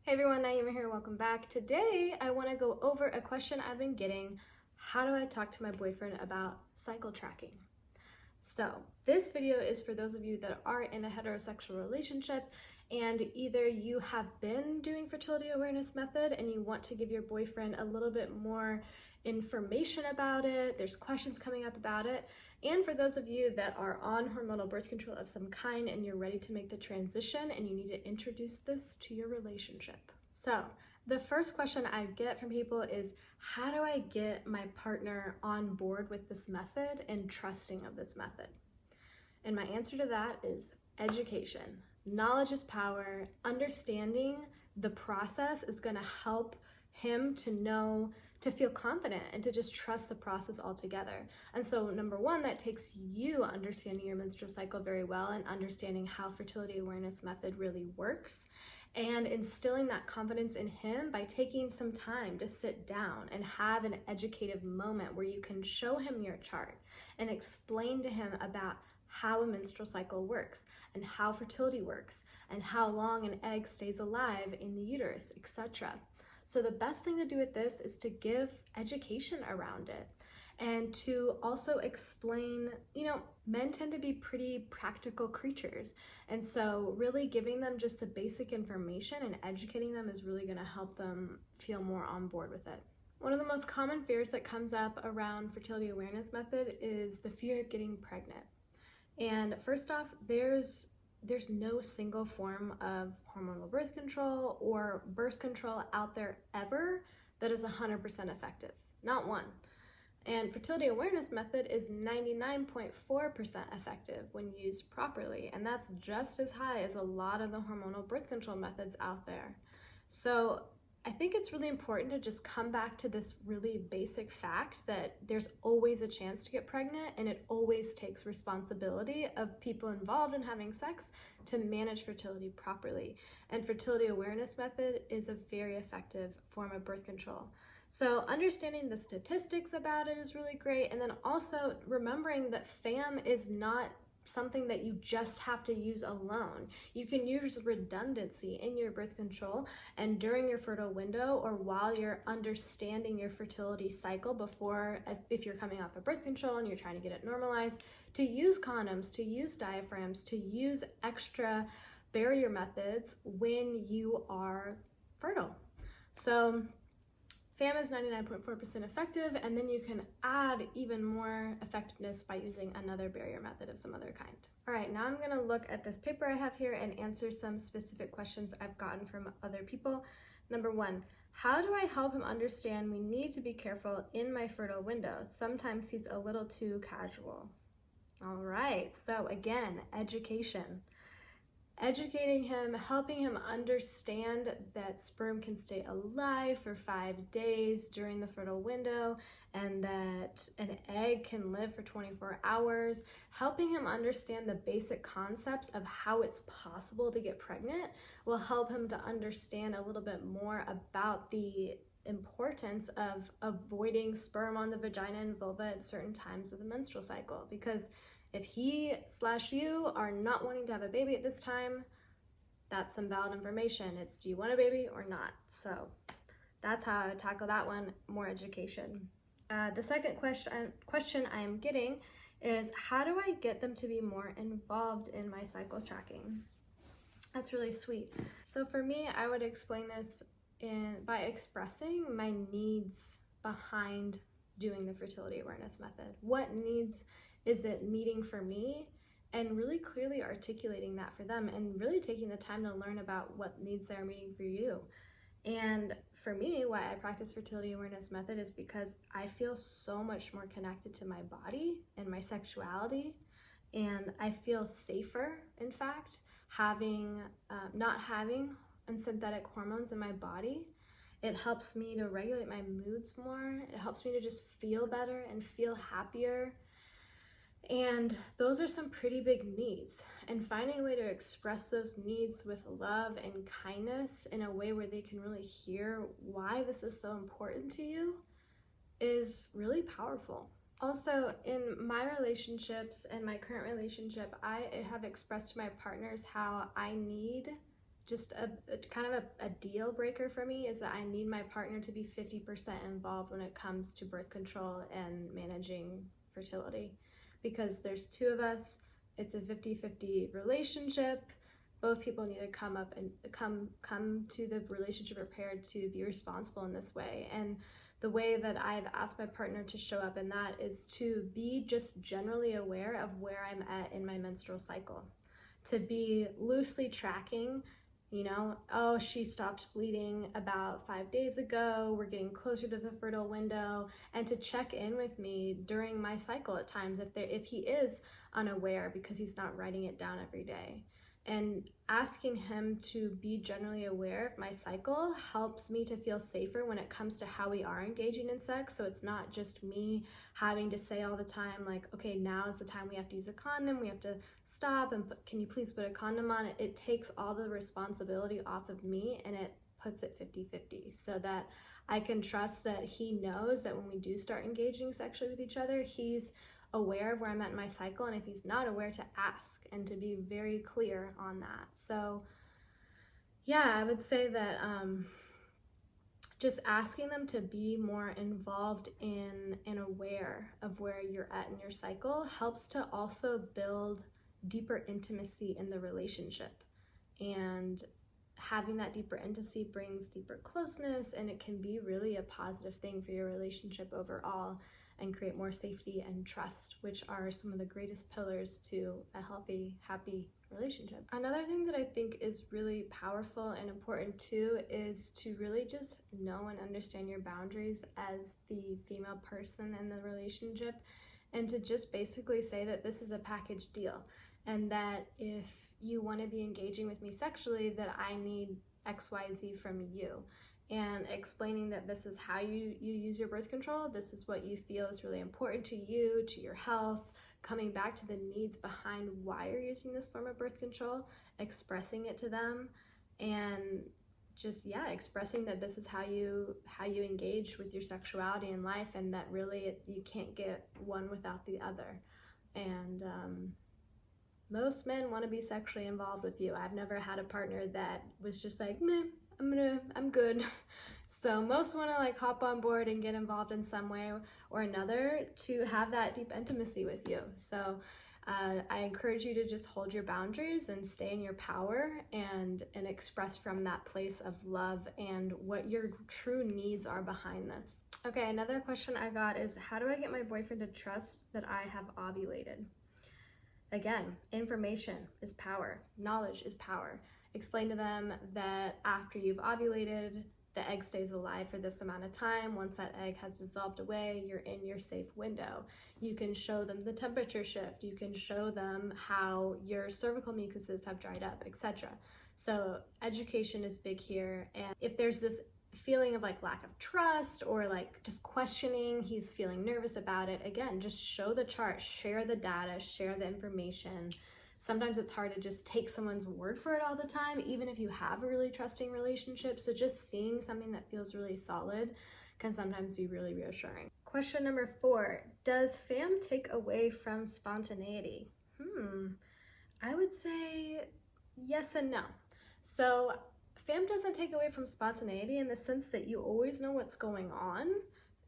Hey everyone, Naima here, welcome back. Today I want to go over a question I've been getting. How do I talk to my boyfriend about cycle tracking? So this video is for those of you that are in a heterosexual relationship and either you have been doing fertility awareness method and you want to give your boyfriend a little bit more information about it, there's questions coming up about it, and for those of you that are on hormonal birth control of some kind and you're ready to make the transition and you need to introduce this to your relationship. So the first question I get from people is, how do I get my partner on board with this method and trusting of this method? And my answer to that is education. Knowledge is power. Understanding the process is going to help him to know, to feel confident and to just trust the process altogether. And so number one, that takes you understanding your menstrual cycle very well and understanding how fertility awareness method really works, and instilling that confidence in him by taking some time to sit down and have an educative moment where you can show him your chart and explain to him about how a menstrual cycle works and how fertility works and how long an egg stays alive in the uterus, etc. So the best thing to do with this is to give education around it and to also explain, men tend to be pretty practical creatures. And so really giving them just the basic information and educating them is really going to help them feel more on board with it. One of the most common fears that comes up around fertility awareness method is the fear of getting pregnant. And first off, there's no single form of hormonal birth control or birth control out there ever that is 100% effective. Not one. And fertility awareness method is 99.4% effective when used properly. And that's just as high as a lot of the hormonal birth control methods out there. So I think it's really important to just come back to this really basic fact that there's always a chance to get pregnant, and it always takes responsibility of people involved in having sex to manage fertility properly. And fertility awareness method is a very effective form of birth control. So understanding the statistics about it is really great, and then also remembering that FAM is not something that you just have to use alone. You can use redundancy in your birth control and during your fertile window, or while you're understanding your fertility cycle before, if you're coming off of birth control and you're trying to get it normalized, to use condoms, to use diaphragms, to use extra barrier methods when you are fertile. So FAM is 99.4% effective, and then you can add even more effectiveness by using another barrier method of some other kind. All right, now I'm gonna look at this paper I have here and answer some specific questions I've gotten from other people. Number one, how do I help him understand we need to be careful in my fertile window? Sometimes he's a little too casual. All right, so again, education. Educating him, helping him understand that sperm can stay alive for 5 days during the fertile window and that an egg can live for 24 hours, helping him understand the basic concepts of how it's possible to get pregnant will help him to understand a little bit more about the importance of avoiding sperm on the vagina and vulva at certain times of the menstrual cycle. Because if he/you are not wanting to have a baby at this time, that's some valid information. It's, do you want a baby or not? So that's how I tackle that one, more education. The second question I am getting is, how do I get them to be more involved in my cycle tracking? That's really sweet. So for me, I would explain this by expressing my needs behind doing the fertility awareness method. What needs is it meeting for me? And really clearly articulating that for them and really taking the time to learn about what needs they're meeting for you. And for me, why I practice fertility awareness method is because I feel so much more connected to my body and my sexuality. And I feel safer, in fact, not having synthetic hormones in my body. It helps me to regulate my moods more. It helps me to just feel better and feel happier. And those are some pretty big needs. And finding a way to express those needs with love and kindness in a way where they can really hear why this is so important to you is really powerful. Also, in my relationships and my current relationship, I have expressed to my partners how I need just a kind of a deal breaker for me is that I need my partner to be 50% involved when it comes to birth control and managing fertility, because there's two of us. It's a 50-50 relationship. Both people need to come up and come to the relationship prepared to be responsible in this way. And the way that I've asked my partner to show up in that is to be just generally aware of where I'm at in my menstrual cycle, to be loosely tracking, you know, oh, she stopped bleeding about 5 days ago, we're getting closer to the fertile window, and to check in with me during my cycle at times if he is unaware because he's not writing it down every day. And asking him to be generally aware of my cycle helps me to feel safer when it comes to how we are engaging in sex. So it's not just me having to say all the time, like, okay, now is the time we have to use a condom, we have to stop, and can you please put a condom on? It takes all the responsibility off of me, and it puts it 50-50 so that I can trust that he knows that when we do start engaging sexually with each other, he's aware of where I'm at in my cycle, and if he's not aware, to ask and to be very clear on that. So yeah, I would say that just asking them to be more involved in and aware of where you're at in your cycle helps to also build deeper intimacy in the relationship. And having that deeper intimacy brings deeper closeness, and it can be really a positive thing for your relationship overall, and create more safety and trust, which are some of the greatest pillars to a healthy, happy relationship. Another thing that I think is really powerful and important too is to really just know and understand your boundaries as the female person in the relationship, and to just basically say that this is a package deal, and that if you want to be engaging with me sexually, that I need XYZ from you. And explaining that this is how you use your birth control, this is what you feel is really important to you, to your health, coming back to the needs behind why you're using this form of birth control, expressing it to them, and just, yeah, expressing that this is how you engage with your sexuality in life, and that really you can't get one without the other. And most men want to be sexually involved with you. I've never had a partner that was just like, meh, I'm good. So most want to like hop on board and get involved in some way or another to have that deep intimacy with you. So I encourage you to just hold your boundaries and stay in your power, and express from that place of love and what your true needs are behind this. Okay, another question I got is, how do I get my boyfriend to trust that I have ovulated? Again, information is power. Knowledge is power. Explain to them that after you've ovulated, the egg stays alive for this amount of time. Once that egg has dissolved away, you're in your safe window. You can show them the temperature shift. You can show them how your cervical mucuses have dried up, etc. So education is big here. And if there's this feeling of like lack of trust or like just questioning, he's feeling nervous about it, again, just show the chart, share the data, share the information. Sometimes it's hard to just take someone's word for it all the time, even if you have a really trusting relationship. So just seeing something that feels really solid can sometimes be really reassuring. Question number 4, does FAM take away from spontaneity? I would say yes and no. So FAM doesn't take away from spontaneity in the sense that you always know what's going on.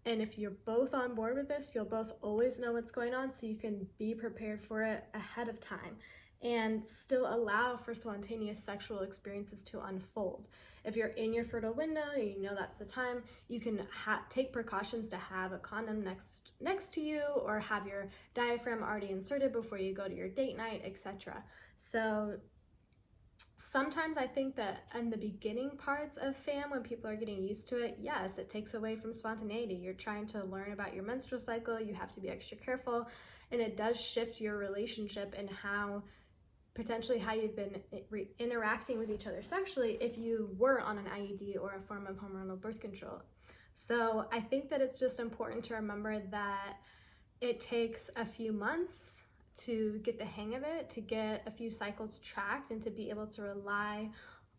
And if you're both on board with this, you'll both always know what's going on, so you can be prepared for it ahead of time and still allow for spontaneous sexual experiences to unfold. If you're in your fertile window, you know that's the time, you can take precautions to have a condom next to you, or have your diaphragm already inserted before you go to your date night, etc. So sometimes I think that in the beginning parts of FAM, when people are getting used to it, yes, it takes away from spontaneity. You're trying to learn about your menstrual cycle, you have to be extra careful, and it does shift your relationship and potentially how you've been interacting with each other sexually if you were on an IUD or a form of hormonal birth control. So I think that it's just important to remember that it takes a few months to get the hang of it, to get a few cycles tracked, and to be able to rely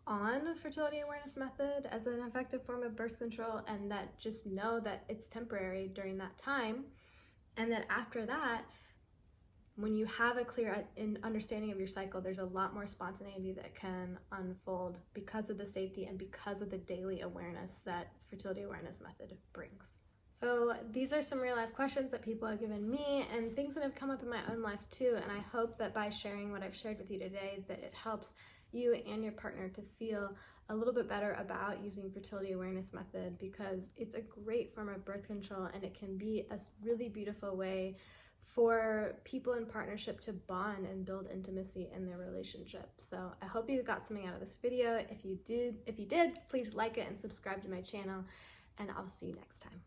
on a fertility awareness method as an effective form of birth control, and that just know that it's temporary during that time, and that after that, when you have a clear understanding of your cycle, there's a lot more spontaneity that can unfold because of the safety and because of the daily awareness that fertility awareness method brings. So these are some real life questions that people have given me and things that have come up in my own life too. And I hope that by sharing what I've shared with you today, that it helps you and your partner to feel a little bit better about using fertility awareness method, because it's a great form of birth control and it can be a really beautiful way for people in partnership to bond and build intimacy in their relationship. So I hope you got something out of this video. If you did, please like it and subscribe to my channel, and I'll see you next time.